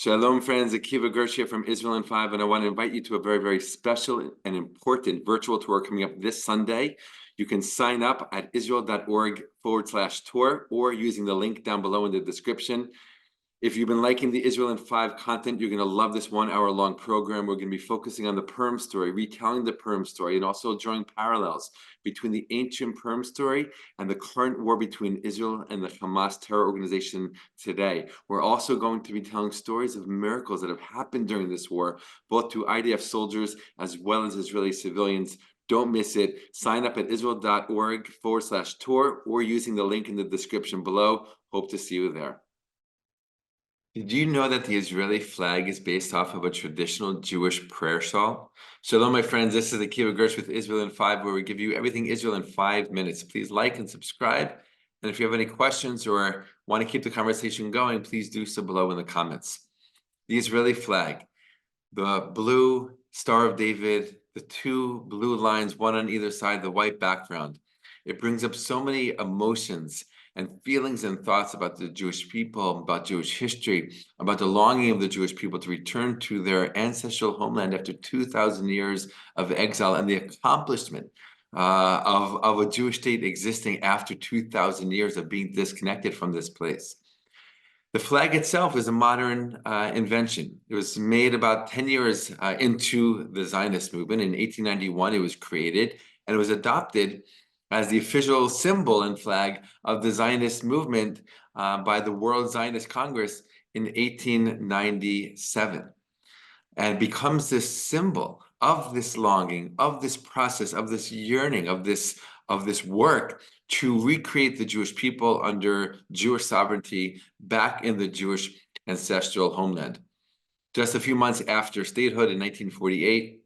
Shalom, friends. Akiva Gersh here from Israel in 5, and I want to invite you to a very, very special and important virtual tour coming up this Sunday. You can sign up at israel.org/tour or using the link down below in the description. If you've been liking the Israel in 5 content, you're going to love this 1-hour-long program. We're going to be focusing on the Purim story, retelling the Purim story, and also drawing parallels between the ancient Purim story and the current war between Israel and the Hamas terror organization today. We're also going to be telling stories of miracles that have happened during this war, both to IDF soldiers as well as Israeli civilians. Don't miss it. Sign up at israel.org/tour or using the link in the description below. Hope to see you there. Did you know that the Israeli flag is based off of a traditional Jewish prayer shawl? Shalom, my friends. This is Akiva Gersh with Israel in 5, where we give you everything Israel in 5 minutes. Please like and subscribe. And if you have any questions or want to keep the conversation going, please do so below in the comments. The Israeli flag, the blue Star of David, the two blue lines, one on either side, the white background. It brings up so many emotions and feelings and thoughts about the Jewish people, about Jewish history, about the longing of the Jewish people to return to their ancestral homeland after 2,000 years of exile, and the accomplishment of a Jewish state existing after 2,000 years of being disconnected from this place. The flag itself is a modern invention. It was made about 10 years into the Zionist movement. In 1891, it was created, and it was adopted as the official symbol and flag of the Zionist movement by the World Zionist Congress in 1897, and becomes this symbol of this longing, of this process, of this yearning, of this work to recreate the Jewish people under Jewish sovereignty back in the Jewish ancestral homeland. Just a few months after statehood in 1948,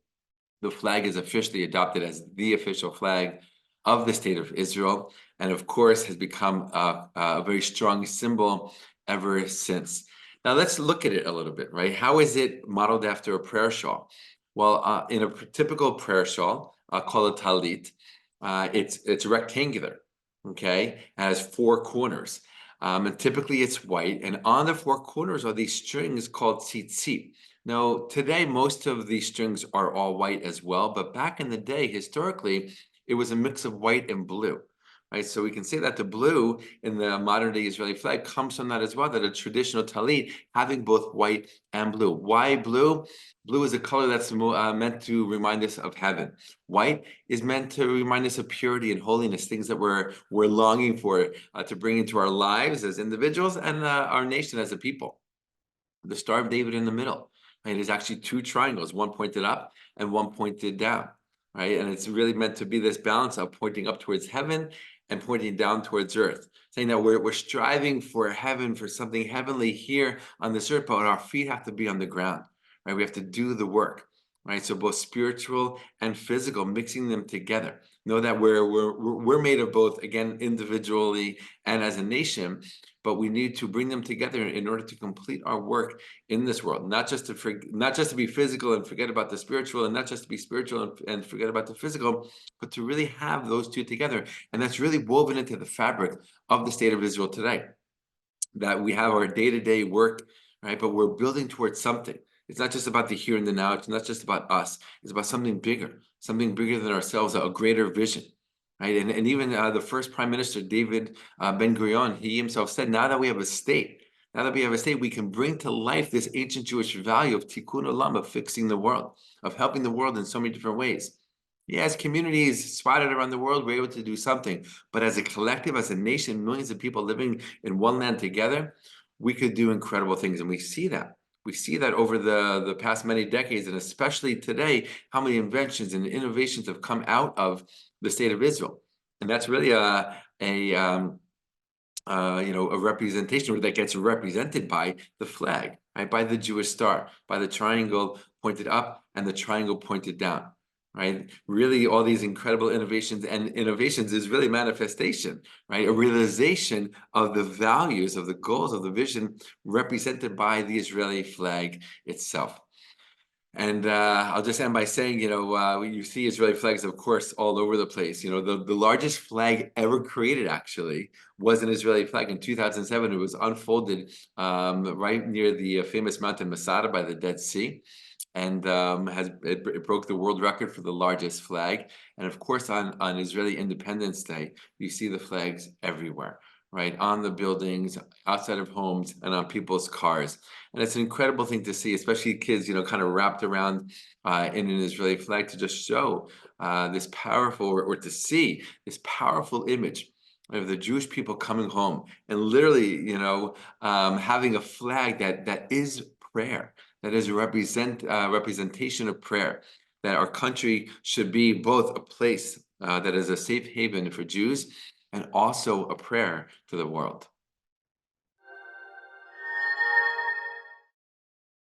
the flag is officially adopted as the official flag of the state of Israel, and of course has become a very strong symbol ever since. Now let's look at it a little bit, right? How is it modeled after a prayer shawl? Well, in a typical prayer shawl called a talit, it's rectangular, okay? It has 4 corners, and typically it's white, and on the 4 corners are these strings called tzitzit. Now, today, most of these strings are all white as well, but back in the day, historically, it was a mix of white and blue, right? So we can say that the blue in the modern-day Israeli flag comes from that as well, that a traditional talit having both white and blue. Why blue? Blue is a color that's meant to remind us of heaven. White is meant to remind us of purity and holiness, things that we're longing for to bring into our lives as individuals and our nation as a people. The Star of David in the middle, right? There's actually 2 triangles, one pointed up and one pointed down. Right? And it's really meant to be this balance of pointing up towards heaven and pointing down towards earth, saying that we're striving for heaven, for something heavenly here on this earth, but our feet have to be on the ground, right? We have to do the work, right? So both spiritual and physical, mixing them together. Know that we're made of both, again, individually and as a nation, but we need to bring them together in order to complete our work in this world. Not just to be physical and forget about the spiritual, and not just to be spiritual and forget about the physical, but to really have those two together. And that's really woven into the fabric of the state of Israel today. That we have our day-to-day work, right? But we're building towards something. It's not just about the here and the now. It's not just about us. It's about something bigger than ourselves, a greater vision. Right? And even the first prime minister, David Ben-Gurion, he himself said, now that we have a state, we can bring to life this ancient Jewish value of Tikkun Olam, of fixing the world, of helping the world in so many different ways. Yeah, as communities spotted around the world, we're able to do something. But as a collective, as a nation, millions of people living in one land together, we could do incredible things. And we see that. We see that over the past many decades, and especially today, how many inventions and innovations have come out of the state of Israel. And that's really a representation that gets represented by the flag, right? By the Jewish star, by the triangle pointed up and the triangle pointed down, right? Really, all these incredible innovations is really manifestation, right? A realization of the values, of the goals, of the vision represented by the Israeli flag itself. And I'll just end by saying, you see Israeli flags, of course, all over the place. The largest flag ever created actually was an Israeli flag. In 2007, it was unfolded right near the famous mountain Masada by the Dead Sea, and it broke the world record for the largest flag. And of course, on Israeli Independence Day, you see the flags everywhere, right? On the buildings, outside of homes, and on people's cars. And it's an incredible thing to see, especially kids, kind of wrapped around in an Israeli flag, to just show this powerful, or to see this powerful image of the Jewish people coming home and literally, having a flag that is prayer, that is a representation of prayer, that our country should be both a place that is a safe haven for Jews and also a prayer to the world.